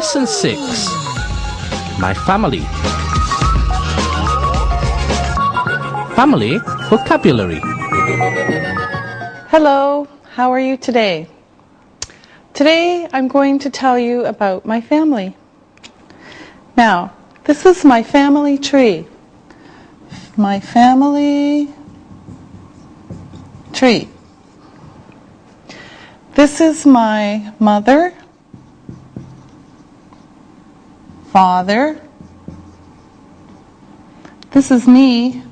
Lesson 6. My family. Family vocabulary. Hello, how are you today? Today I'm going to tell you about my family. Now, this is my family tree. My family tree. This is my mother, father. This is me,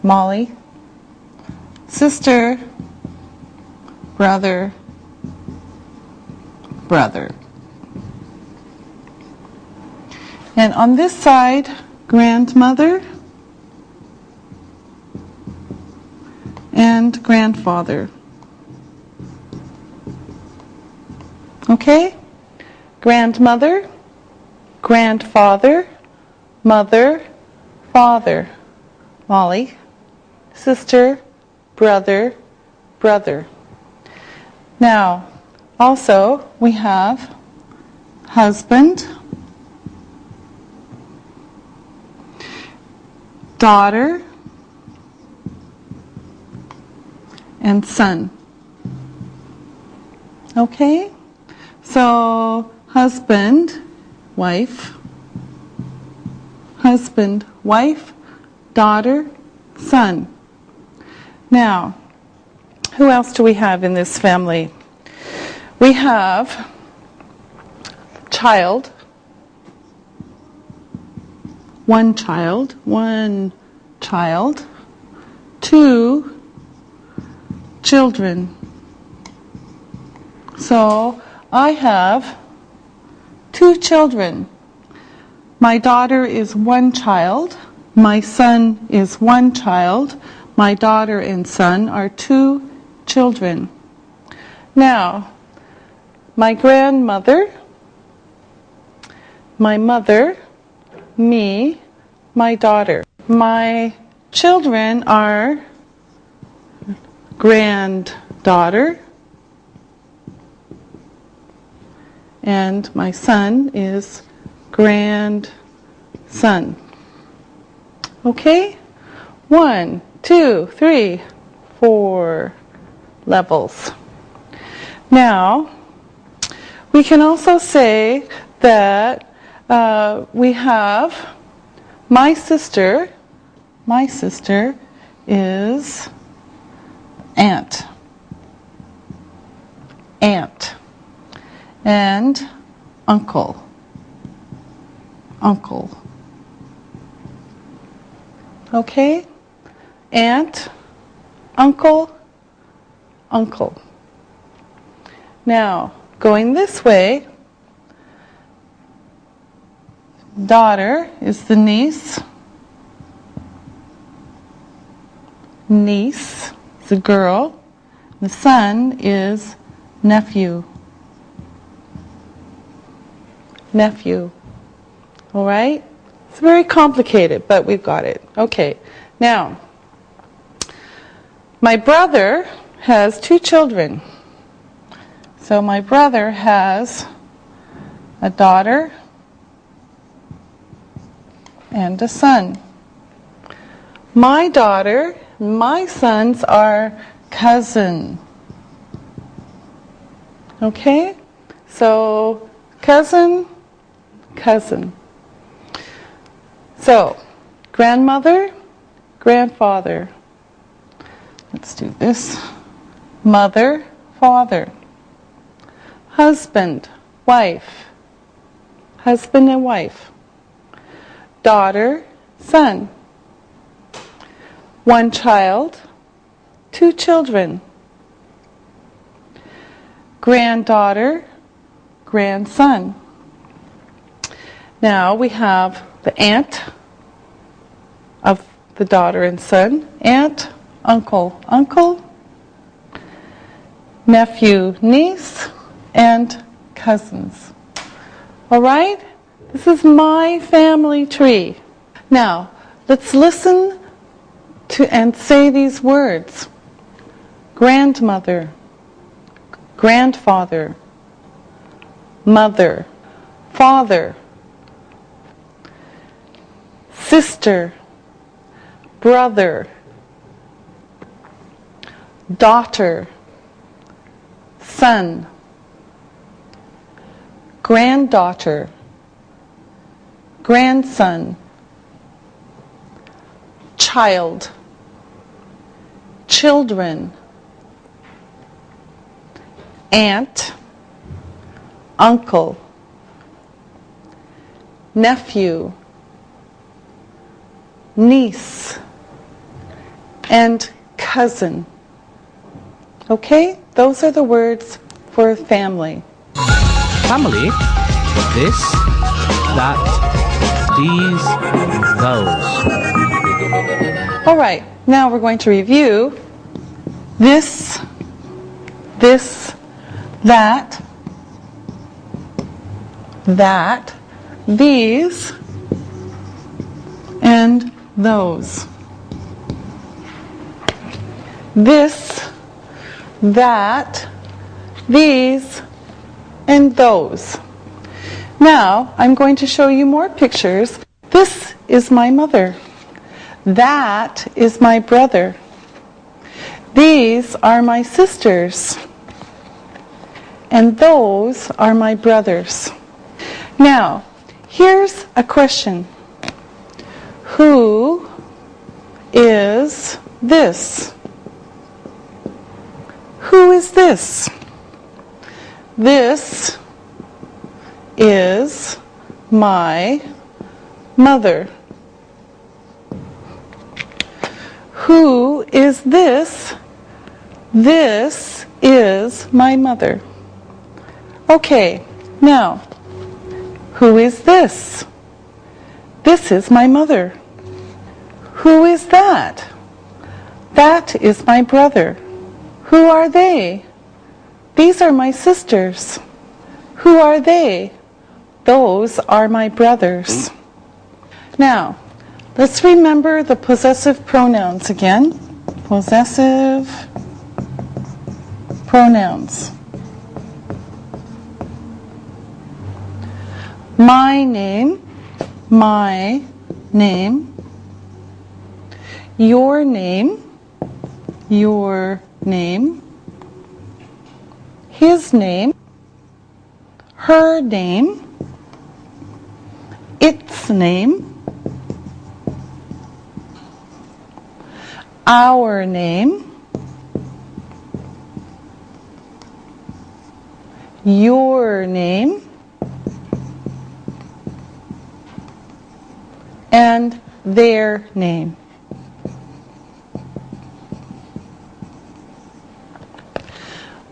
Molly, sister, brother, brother. And on this side, grandmother and grandfather. Okay? Grandmother, grandfather, mother, father. Molly, sister, brother, brother. Now, also we have husband, daughter, and son. Okay? So, husband, wife, daughter, son. Now, who else do we have in this family? We have child, one child, two children. So I have two children. My daughter is one child. My son is one child. My daughter and son are two children. Now, my grandmother, my mother, me, my daughter. My children are granddaughter, and my son is grandson. Okay? 1, 2, 3, 4 levels. Now, we can also say that we have my sister. My sister is aunt. And uncle. Okay? Aunt, uncle. Now, going this way, daughter is the niece. Niece is a girl. The son is nephew. All right? It's very complicated, but we've got it. Okay. Now, my brother has two children. So my brother has a daughter and a son. My daughter, my sons are cousin. Okay? So cousin. So, grandmother, grandfather. Let's do this. Mother, father. Husband, wife. Husband and wife. Daughter, son. One child, two children. Granddaughter, grandson. Now we have the aunt of the daughter and son, aunt, uncle, nephew, niece, and cousins. All right? This is my family tree. Now, let's listen to and say these words. Grandmother, grandfather, mother. father, sister, brother, daughter, son, granddaughter, grandson, child, children, aunt, uncle, nephew, niece, and cousin. Okay? Those are the words for family. Family. This, that, these, those. All right, now we're going to review this, that, these, and those. This, that, these, and those. Now, I'm going to show you more pictures. This is my mother. That is my brother. These are my sisters. And those are my brothers. Now, here's a question. Who is this? Who is this? This is my mother. Who is this? This is my mother. Okay, now, who is this? This is my mother. Who is that? That is my brother. Who are they? These are my sisters. Who are they? Those are my brothers. Now, let's remember the possessive pronouns again. Possessive pronouns. My name, your name, his name, her name, its name, our name, your name, and their name.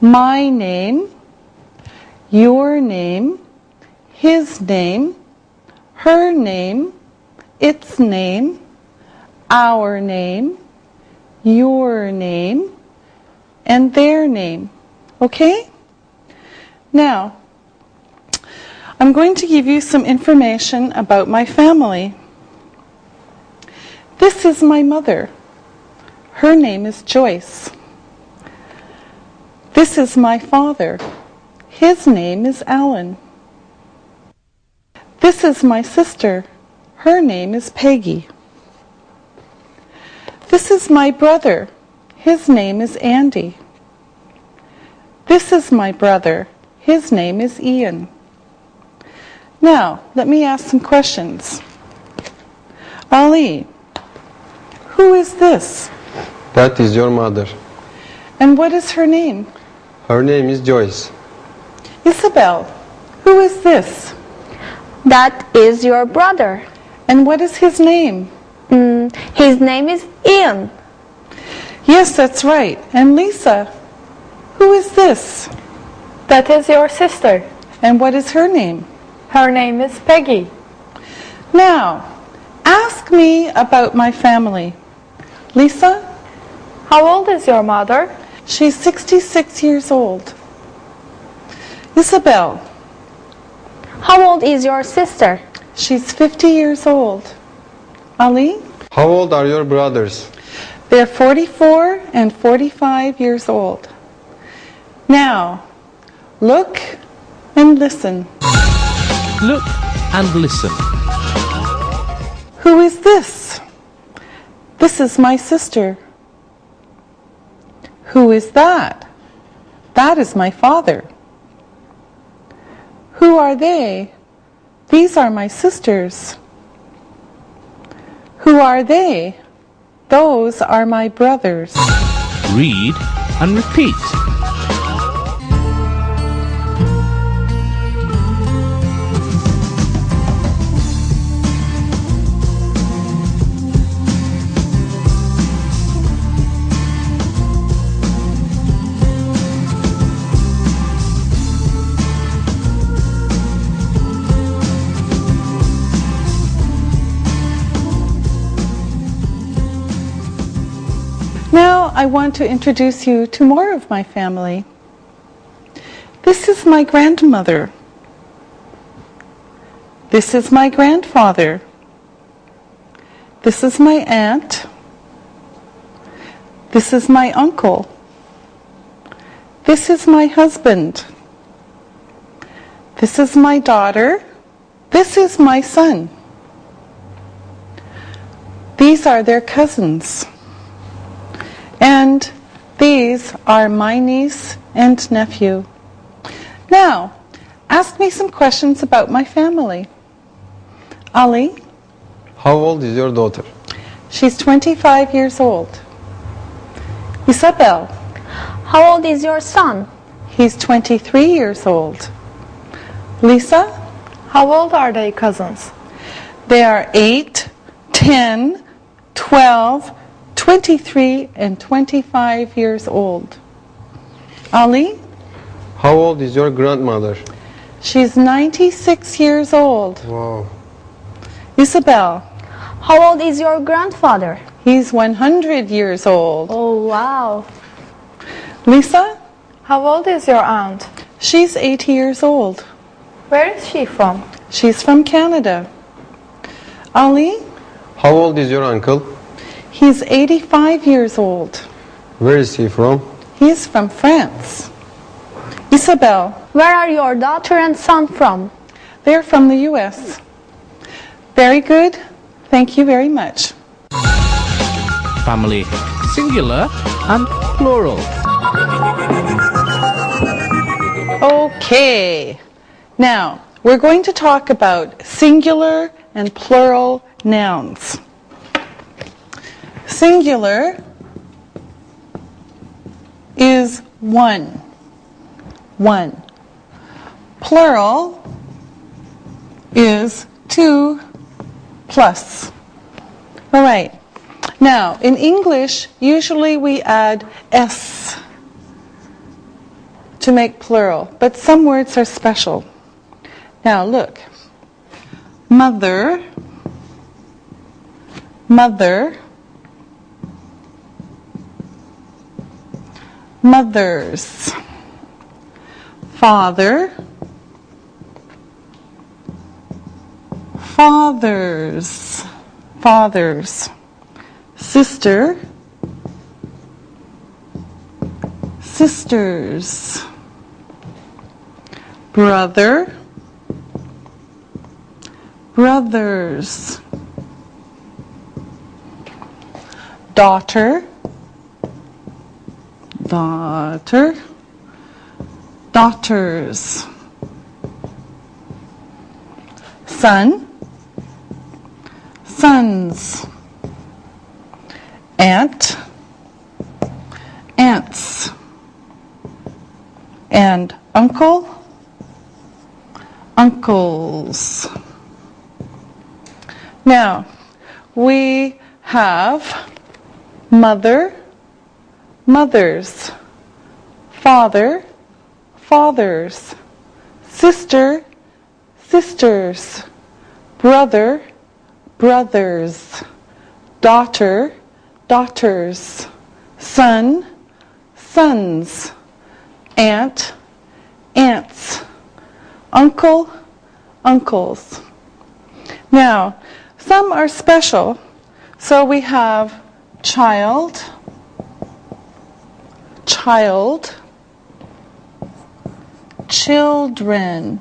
My name, your name, his name, her name, its name, our name, your name, and their name. Okay? Now, I'm going to give you some information about my family. This is my mother. Her name is Joyce. This is my father. His name is Alan. This is my sister. Her name is Peggy. This is my brother. His name is Andy. This is my brother. His name is Ian. Now, let me ask some questions. Ali, who is this? That is your mother. And what is her name? Her name is Joyce. Isabel, who is this? That is your brother. And what is his name? His name is Ian. Yes, that's right. And Lisa, who is this? That is your sister. And what is her name? Her name is Peggy. Now, ask me about my family. Lisa? How old is your mother? She's 66 years old. Isabel? How old is your sister? She's 50 years old. Ali? How old are your brothers? They're 44 and 45 years old. Now, look and listen. Look and listen. Who is this? This is my sister. Who is that? That is my father. Who are they? These are my sisters. Who are they? Those are my brothers. Read and repeat. Now I want to introduce you to more of my family. This is my grandmother. This is my grandfather. This is my aunt. This is my uncle. This is my husband. This is my daughter. This is my son. These are their cousins. And these are my niece and nephew. Now, ask me some questions about my family. Ali, How old is your daughter? she's 25 years old. Isabel, How old is your son? he's 23 years old. Lisa, How old are they cousins? they are 8, 10, 12, 23, and 25 years old. Ali, How old is your grandmother? she's 96 years old. Wow. Isabel, How old is your grandfather? he's 100 years old. Oh, wow. Lisa, How old is your aunt? she's 80 years old. Where is she from? She's from Canada. Ali, How old is your uncle? he's 85 years old. Where is he from? He's from France. Isabel, Where are your daughter and son from? they're from the U.S. Very good. Thank you very much. Family, singular and plural. Okay. Now, we're going to talk about singular and plural nouns. Singular is one. One. Plural is two plus. All right. Now, in English, usually we add S to make plural, but some words are special. Now, look. Mother, mother, mothers, father, fathers, fathers, sister, sisters, brother, brothers, daughter, daughter, daughters, son, sons, aunt, aunts, and uncle, uncles. Now, we have mother, mothers, father, fathers, sister, sisters, brother, brothers, daughter, daughters, son, sons, aunt, aunts, uncle, uncles. Now, some are special. So we have child, child, children,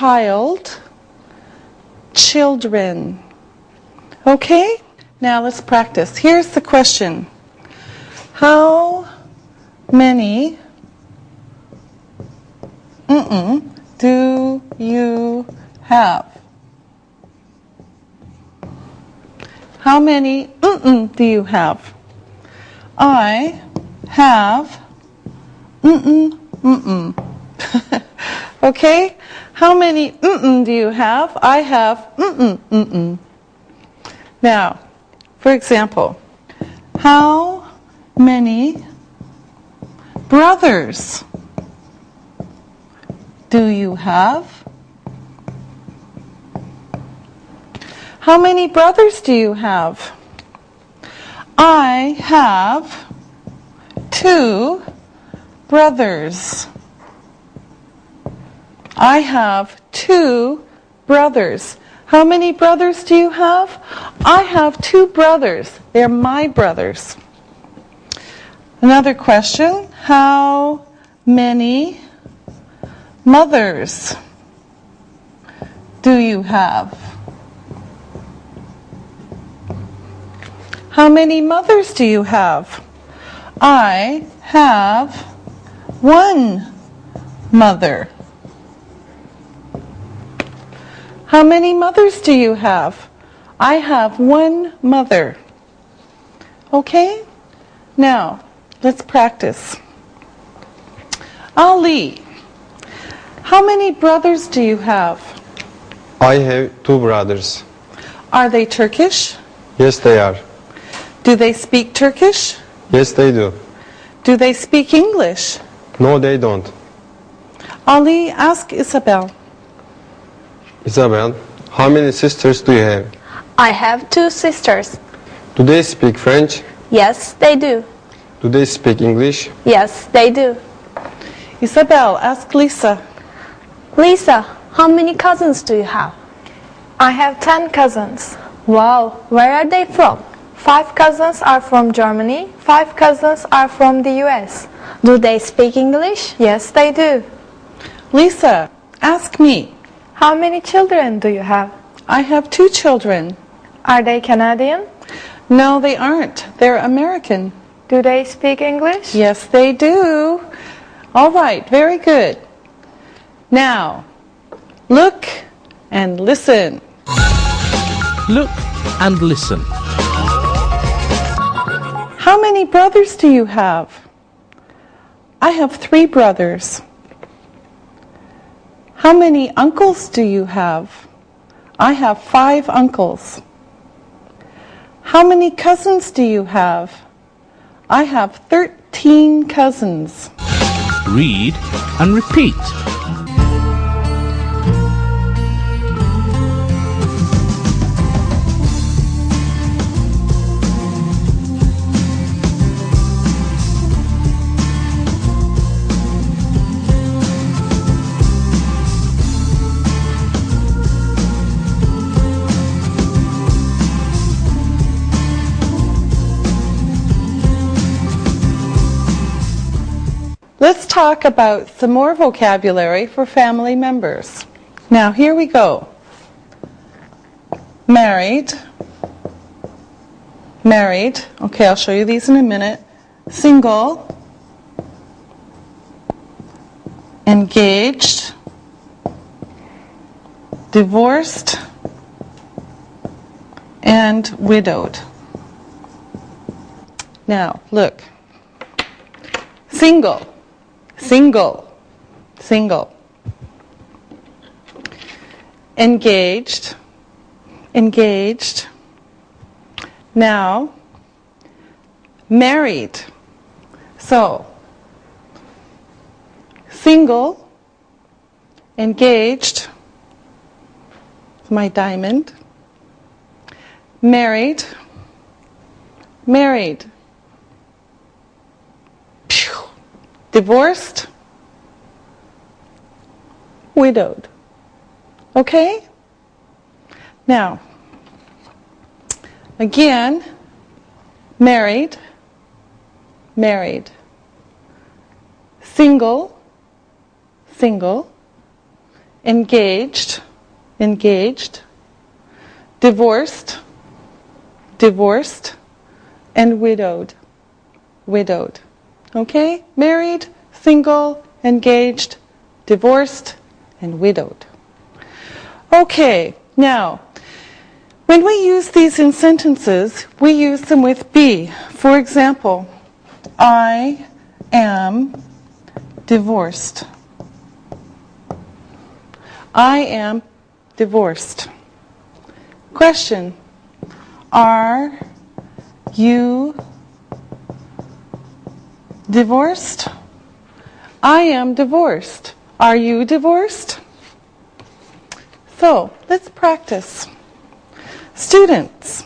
child, children. Okay? Now let's practice. Here's the question. How many do you have? How many do you have? I have Okay? How many do you have? I have Now, for example, how many brothers do you have? How many brothers do you have? I have 2 brothers. I have 2 brothers. How many brothers do you have? I have 2 brothers. They're my brothers. Another question. How many mothers do you have? How many mothers do you have? I have 1 mother. How many mothers do you have? I have 1 mother. Okay? Now, let's practice. Ali, how many brothers do you have? I have 2 brothers. Are they Turkish? Yes, they are. Do they speak Turkish? Yes, they do. Do they speak English? No, they don't. Ali, ask Isabel. Isabel, how many sisters do you have? I have 2 sisters. Do they speak French? Yes, they do. Do they speak English? Yes, they do. Isabel, ask Lisa. Lisa, how many cousins do you have? I have 10 cousins. Wow, where are they from? 5 cousins are from Germany. 5 cousins are from the US. Do they speak English? Yes, they do. Lisa, ask me. How many children do you have? I have 2 children. Are they Canadian? No, they aren't. They're American. Do they speak English? Yes, they do. All right, very good. Now, look and listen. Look and listen. How many brothers do you have? I have 3 brothers. How many uncles do you have? I have 5 uncles. How many cousins do you have? I have 13 cousins. Read and repeat. Let's talk about some more vocabulary for family members. Now, here we go. Married. Married. Okay, I'll show you these in a minute. Single. Engaged. Divorced. And widowed. Now, look. Single. Single. Single. Engaged. Engaged. Now, married. So, single, engaged, my diamond, married, married. Divorced, widowed. Okay? Now, again, married, married. Single, single. engaged, engaged, divorced, divorced, and widowed, widowed. Okay? Married, single, engaged, divorced, and widowed. Okay, now, when we use these in sentences, we use them with be. For example, I am divorced. I am divorced. Question: are you divorced? I am divorced. Are you divorced? So, let's practice. Students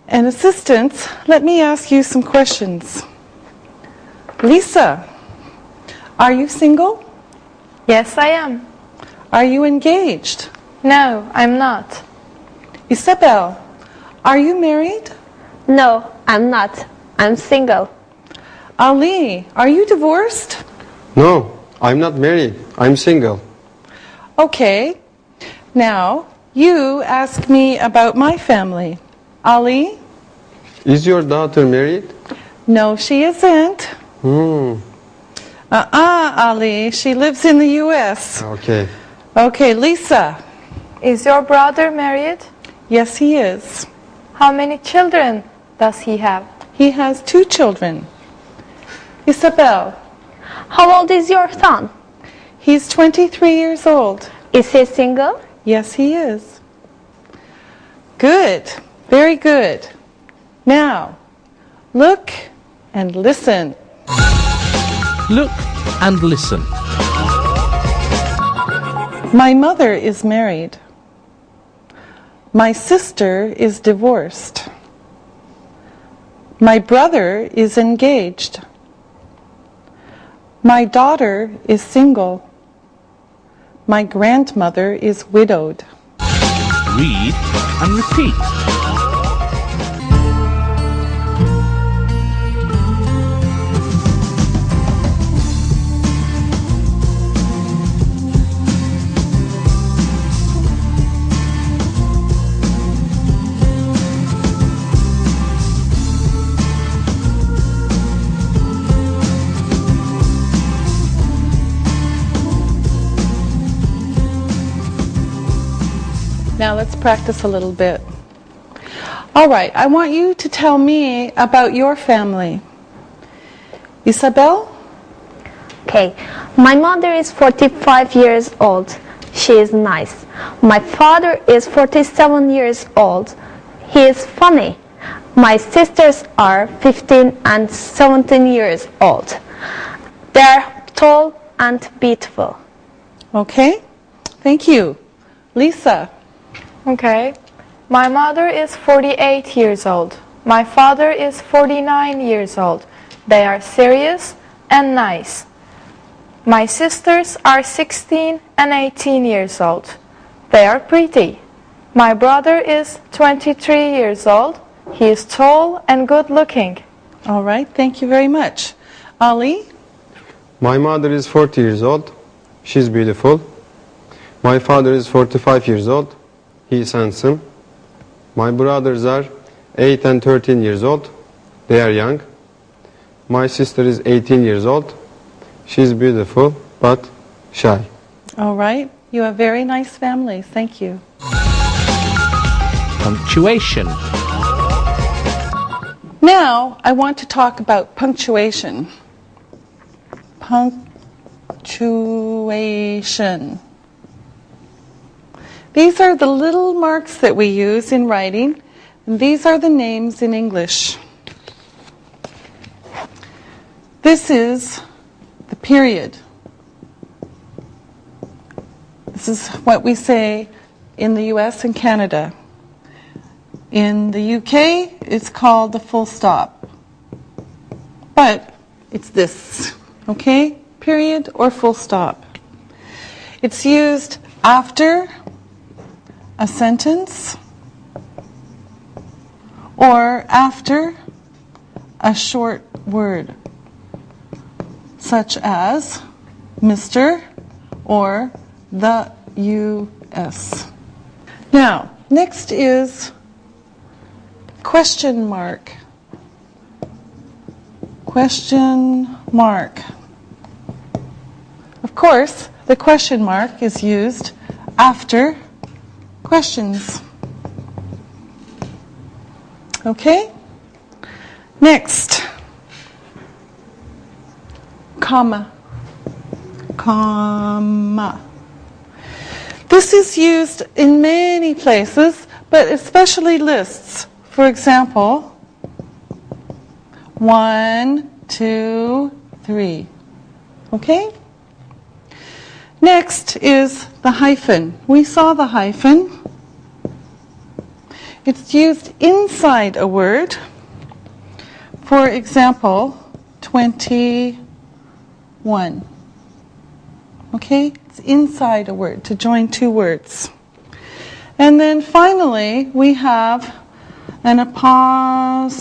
and assistants, let me ask you some questions. Lisa, are you single? Yes, I am. Are you engaged? No, I'm not. Isabel, are you married? No, I'm not. I'm single. Ali, are you divorced? No, I'm not married. I'm single. Okay. Now, you ask me about my family. Ali? Is your daughter married? No, she isn't. Ali, she lives in the U.S. Okay. Okay, Lisa. Is your brother married? Yes, he is. How many children does he have? He has 2 children. Isabel, How old is your son? he's 23 years old. Is he single? Yes, he is. Good. Very good. Now, look and listen. Look and listen. My mother is married. My sister is divorced. My brother is engaged. My daughter is single. My grandmother is widowed. Read and repeat. Now let's practice a little bit. All right, I want you to tell me about your family. Isabel? Okay. My mother is 45 years old. She is nice. My father is 47 years old. He is funny. My sisters are 15 and 17 years old. They're tall and beautiful. Okay, thank you. Lisa? Okay. My mother is 48 years old. My father is 49 years old. They are serious and nice. My sisters are 16 and 18 years old. They are pretty. My brother is 23 years old. He is tall and good looking. All right, thank you very much. Ali? My mother is 40 years old. She's beautiful. My father is 45 years old. He is handsome. My brothers are 8 and 13 years old. They are young. My sister is 18 years old. She's beautiful, but shy. All right, you have very nice families. Thank you. Punctuation. Now, I want to talk about punctuation. Punctuation. These are the little marks that we use in writing, and these are the names in English. This is the period. This is what we say in the US and Canada. In the UK, it's called the full stop. But it's this, okay? Period or full stop. It's used after a sentence or after a short word, such as Mr. or the U.S. Now, next is question mark. Question mark. Of course, the question mark is used after questions. Okay? Next. Comma. Comma. This is used in many places, but especially lists. For example, 1, 2, 3. Okay? Next is the hyphen. We saw the hyphen. It's used inside a word. For example, 21. Okay? It's inside a word to join two words. And then finally, we have an apostrophe.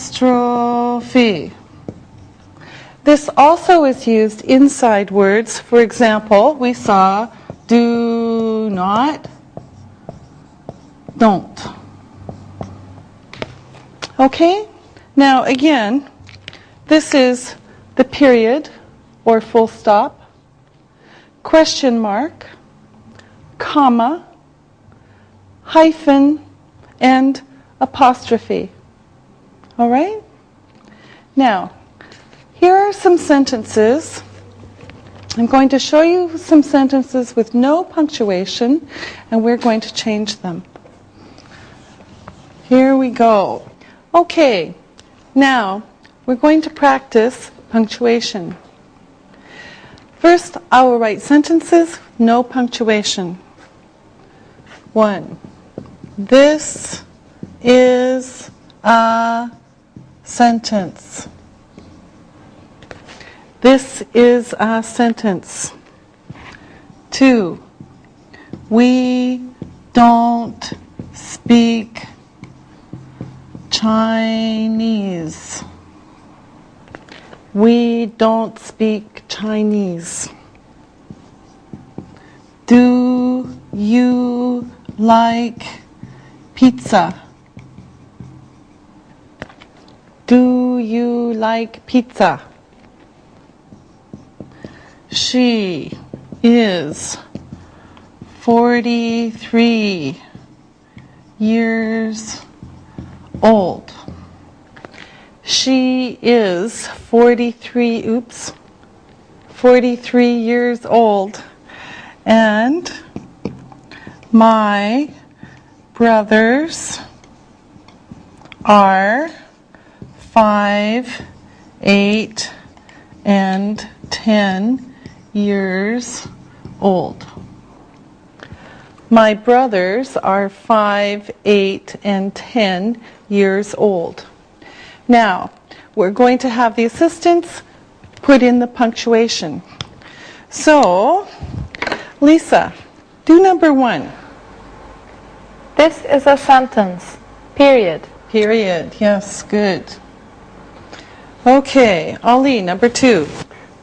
This also is used inside words. For example, we saw do not, don't. Okay? Now again, this is the period or full stop, question mark, comma, hyphen, and apostrophe. All right? Now, here are some sentences. I'm going to show you some sentences with no punctuation, and we're going to change them. Here we go. Okay, now we're going to practice punctuation. First, I will write sentences, no punctuation. 1. This is a sentence. This is a sentence. 2. We don't speak Chinese. We don't speak Chinese. Do you like pizza? Do you like pizza? She is 43 years old. She is 43 years old. And my brothers are 5, 8, and 10 years old. My brothers are 5, 8, and 10 years old. Now, we're going to have the assistants put in the punctuation. So, Lisa, do number 1. This is a sentence. Period. Period. Yes, good. Okay, Ali, number 2.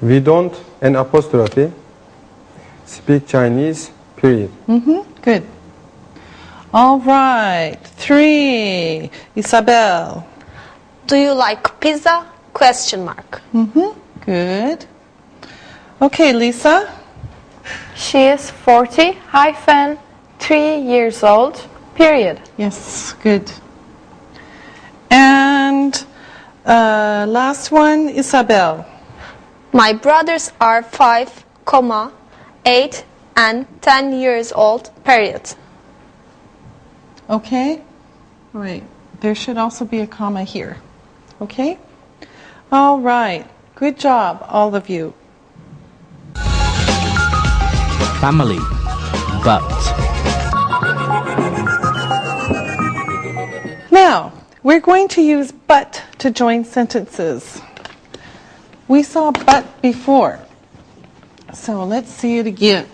We don't, an apostrophe, speak Chinese, period. Good. All right. 3. Isabel. Do you like pizza? Question mark. Good. Okay, Lisa. She is 40-3 years old. Period. Yes, good. And last one, Isabel. My brothers are 5, 8, and 10 years old. Period. Okay. All right. There should also be a comma here. Okay? All right. Good job, all of you. Family, but. Now, we're going to use but to join sentences. We saw but before. So let's see it again.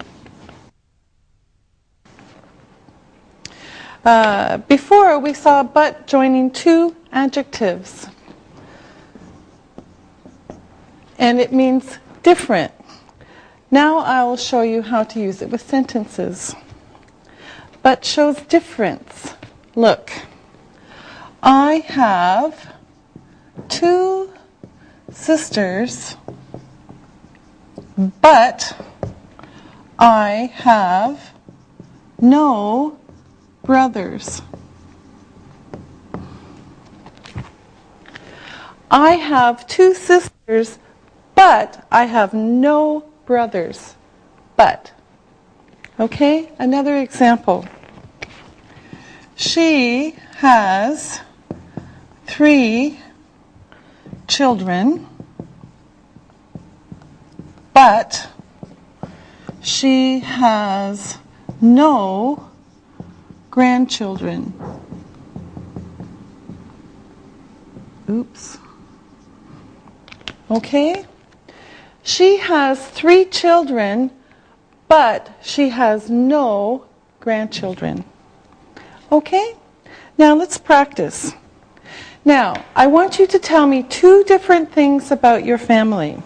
Before, we saw but joining two adjectives. And it means different. Now I will show you how to use it with sentences. But shows difference. Look, I have 2 sisters, but I have no brothers. I have 2 sisters, but I have no brothers. But. Okay, another example. She has 3 children, but she has no grandchildren. Oops. Okay? She has 3 children, but she has no grandchildren. Okay? Now let's practice. Now, I want you to tell me 2 different things about your family.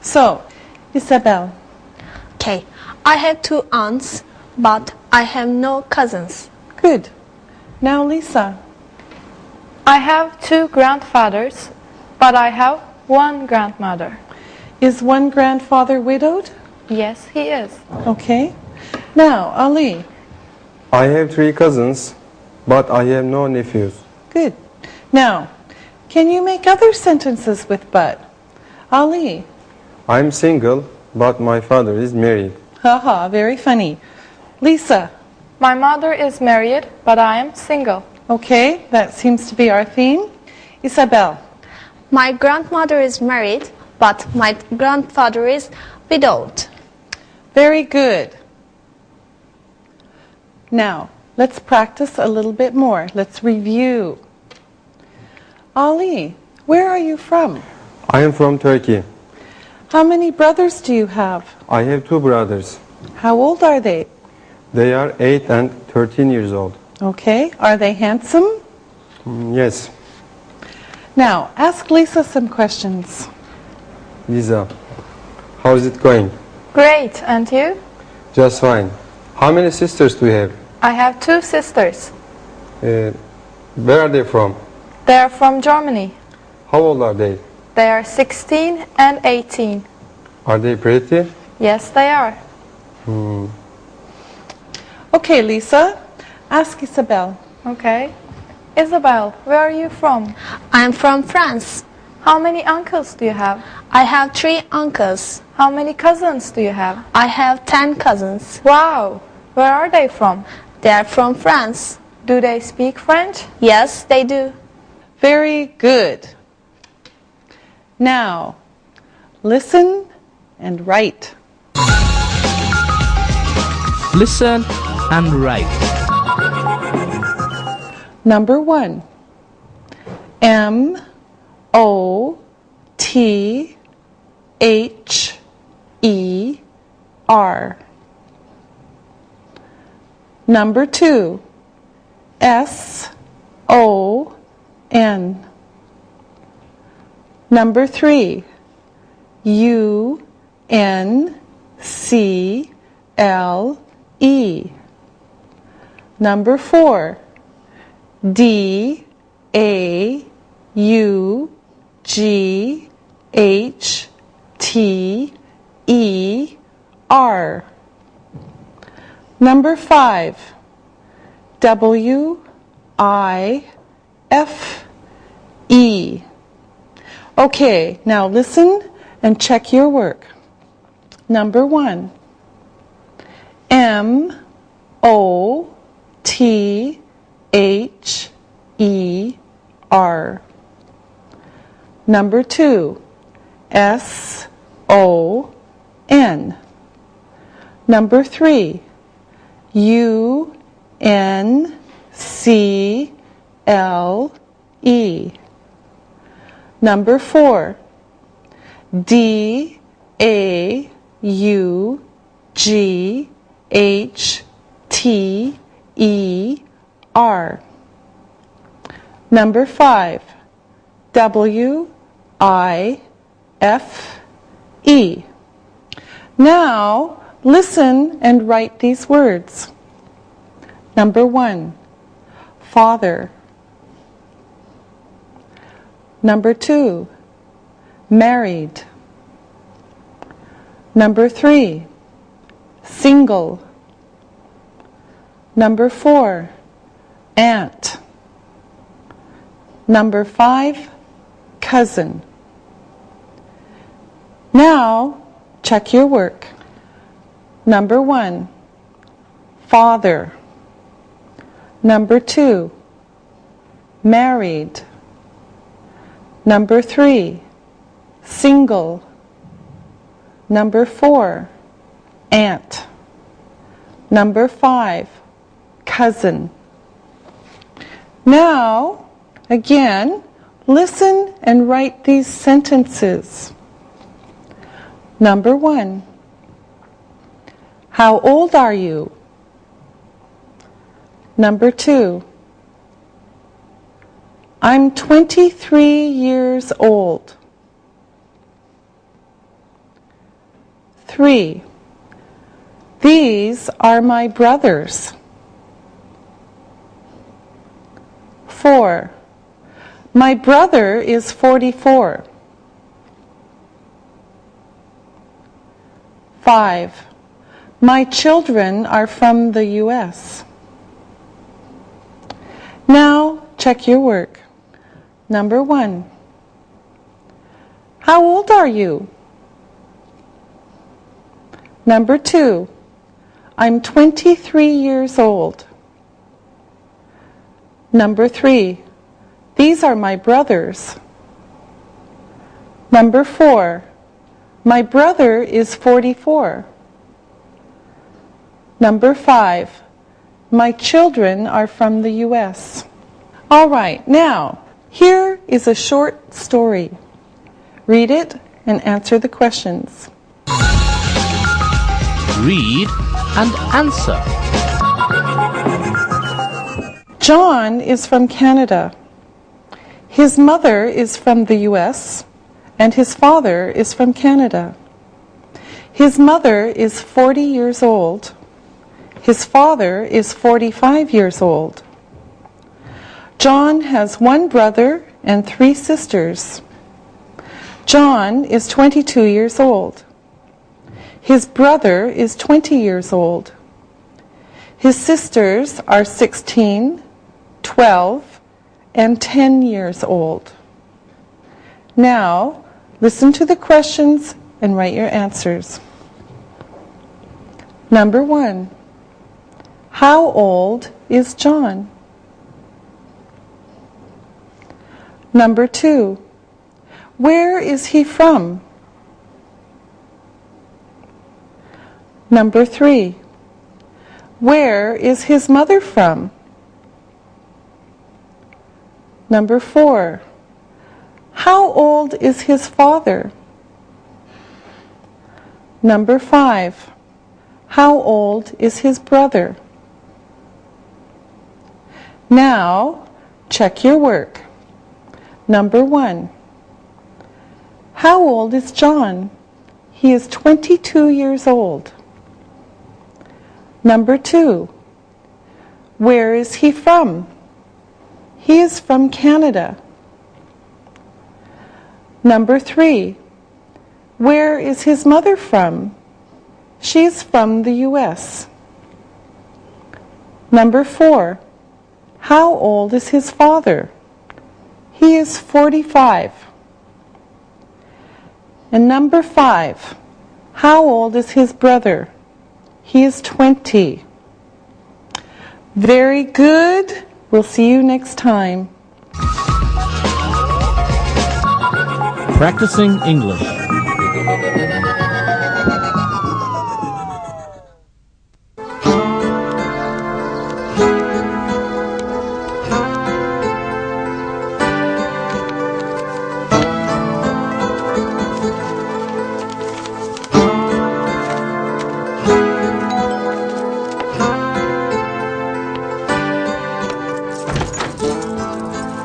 So, Isabel. Okay. I have 2 aunts, but I have no cousins. Good. Now, Lisa. I have 2 grandfathers, but I have 1 grandmother. Is one grandfather widowed? Yes, he is. Okay. Now, Ali. I have 3 cousins, but I have no nephews. Good. Now, can you make other sentences with but? Ali. I'm single, but my father is married. Haha, very funny. Lisa. My mother is married, but I am single. Okay, that seems to be our theme. Isabel. My grandmother is married, but my grandfather is widowed. Very good. Now, let's practice a little bit more. Let's review. Ali, where are you from? I am from Turkey. How many brothers do you have? I have 2 brothers. How old are they? They are 8 and 13 years old. Okay, are they handsome? Yes. Now, ask Lisa some questions. Lisa, how is it going? Great, and you? Just fine. How many sisters do you have? I have 2 sisters. Where are they from? They are from Germany. How old are they? They are 16 and 18. Are they pretty? Yes, they are. Okay, Lisa, ask Isabel. Okay. Isabel, where are you from? I'm from France. How many uncles do you have? I have 3 uncles. How many cousins do you have? I have 10 cousins. Wow! Where are they from? They are from France. Do they speak French? Yes, they do. Very good. Now, listen and write. Listen and write. Number 1. M-O-T-H-E-R. Number 2. S-O-N. Number 3. U-N-C-L-E. Number 4. D-A-U-G-H-T-E-R. Number 5. W-I-F-E. Okay, now listen and check your work. Number 1. M-O-T-H-E-R. Number 2. S-O-N. Number 3. U-N-C-L-E. Number 4. D-A-U-G-H-T-E-R. Number 5. W-I-F-E. Now, listen and write these words. Number 1, father. Number 2, married. Number 3, single. Number 4, aunt. Number 5, cousin. Now, check your work. Number 1, father. Number 2, married. Number 3, single. Number 4, aunt. Number 5, cousin. Now, again, listen and write these sentences. Number 1, how old are you? Number 2, I'm 23 years old. 3, these are my brothers. 4, my brother is 44. 5, my children are from the U.S. Now, check your work. Number 1, how old are you? Number 2, I'm 23 years old. Number 3, these are my brothers. Number 4, my brother is 44. Number 5, my children are from the U.S. All right, now, here is a short story. Read it and answer the questions. Read and answer. John is from Canada. His mother is from the U.S. and his father is from Canada. His mother is 40 years old. His father is 45 years old. John has 1 brother and 3 sisters. John is 22 years old. His brother is 20 years old. His sisters are 16, 12, and 10 years old. Now, listen to the questions and write your answers. Number 1, how old is John? Number 2, where is he from? Number 3, where is his mother from? Number 4, how old is his father? Number 5, how old is his brother? Now, check your work. Number 1, how old is John? He is 22 years old. Number 2, where is he from? He is from Canada. Number 3, where is his mother from? She is from the U.S. Number 4, how old is his father? He is 45. And number 5, how old is his brother? He is 20. Very good. We'll see you next time. Practicing English.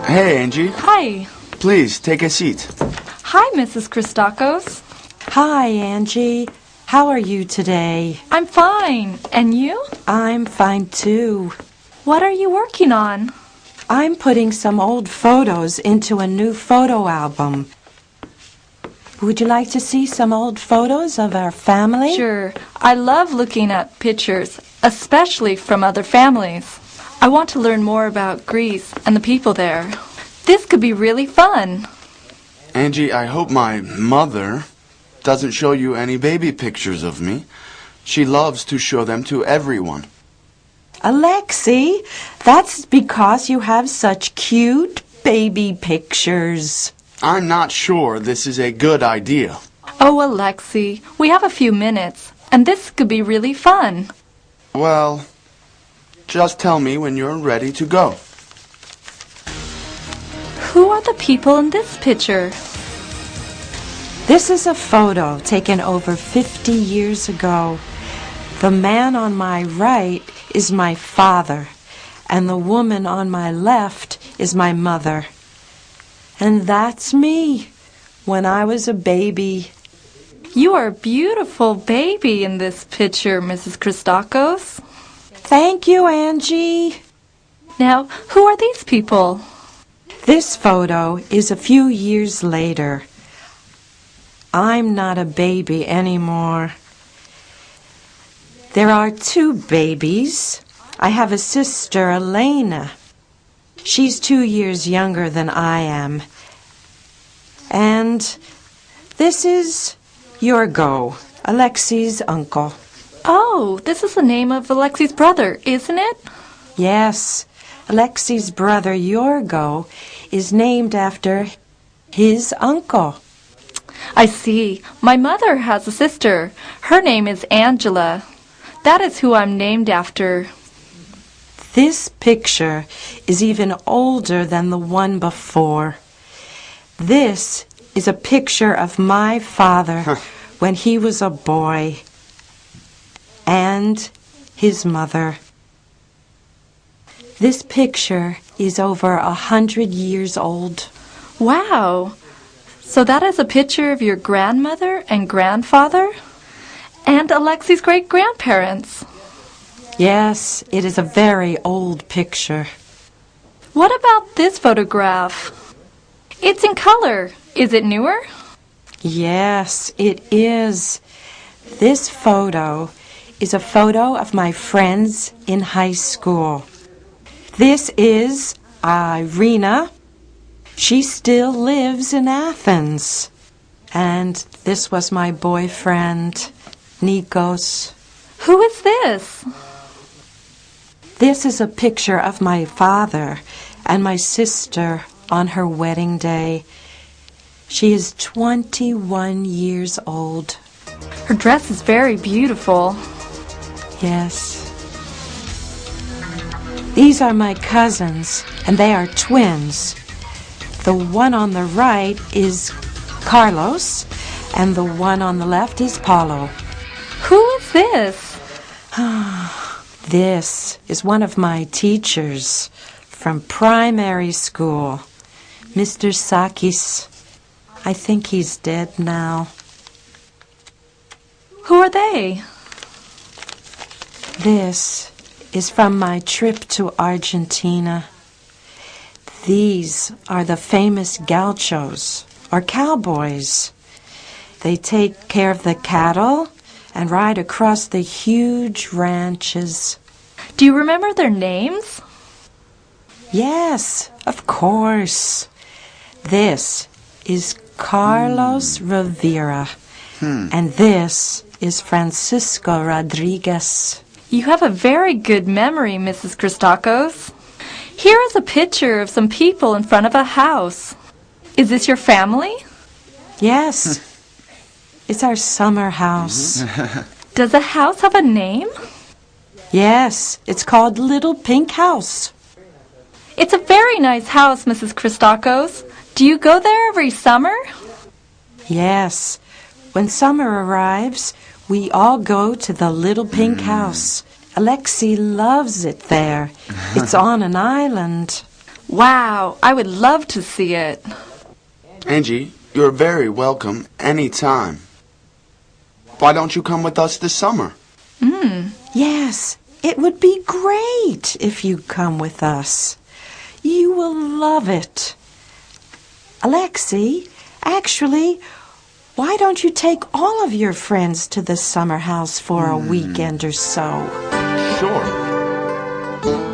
Hey, Angie. Hi. Please, take a seat. Hi, Mrs. Christakos. Hi, Angie. How are you today? I'm fine. And you? I'm fine too. What are you working on? I'm putting some old photos into a new photo album. Would you like to see some old photos of our family? Sure. I love looking at pictures, especially from other families. I want to learn more about Greece and the people there. This could be really fun. Angie, I hope my mother doesn't show you any baby pictures of me. She loves to show them to everyone. Alexei, that's because you have such cute baby pictures. I'm not sure this is a good idea. Oh, Alexei, we have a few minutes, and this could be really fun. Well, just tell me when you're ready to go. Who are the people in this picture? This is a photo taken over 50 years ago. The man on my right is my father, and the woman on my left is my mother. And that's me when I was a baby. You are a beautiful baby in this picture, Mrs. Christakos. Thank you, Angie. Now, who are these people? This photo is a few years later. I'm not a baby anymore. There are two babies. I have a sister, Elena. She's 2 years younger than I am. And this is Yorgo, Alexei's uncle. Oh, this is the name of Alexei's brother, isn't it? Yes, Alexei's brother Yorgo is named after his uncle. I see. My mother has a sister. Her name is Angela. That is who I'm named after. This picture is even older than the one before. This is a picture of my father when he was a boy, and his mother. This picture is over 100 years old. Wow! So that is a picture of your grandmother and grandfather? And Alexei's great-grandparents. Yes, it is a very old picture. What about this photograph? It's in color. Is it newer? Yes, it is. This photo is a photo of my friends in high school. This is Irina. She still lives in Athens. And this was my boyfriend, Nikos. Who is this? This is a picture of my father and my sister on her wedding day. She is 21 years old. Her dress is very beautiful. Yes. These are my cousins, and they are twins. The one on the right is Carlos, and the one on the left is Paulo. Who is this? This is one of my teachers from primary school, Mr. Sakis. I think he's dead now. Who are they? This is from my trip to Argentina. These are the famous gauchos, or cowboys. They take care of the cattle and ride across the huge ranches. Do you remember their names? Yes, of course. This is Carlos Rivera, and this is Francisco Rodriguez. You have a very good memory, Mrs. Christakos. Here is a picture of some people in front of a house. Is this your family? Yes. It's our summer house. Does the house have a name? Yes, it's called Little Pink House. It's a very nice house, Mrs. Christakos. Do you go there every summer? Yes. When summer arrives, we all go to the Little Pink House. Alexei loves it there. It's on an island. Wow, I would love to see it. Angie, you're very welcome any time. Why don't you come with us this summer? Yes, it would be great if you come with us. You will love it. Alexei, actually, why don't you take all of your friends to the summer house for a weekend or so? Sure.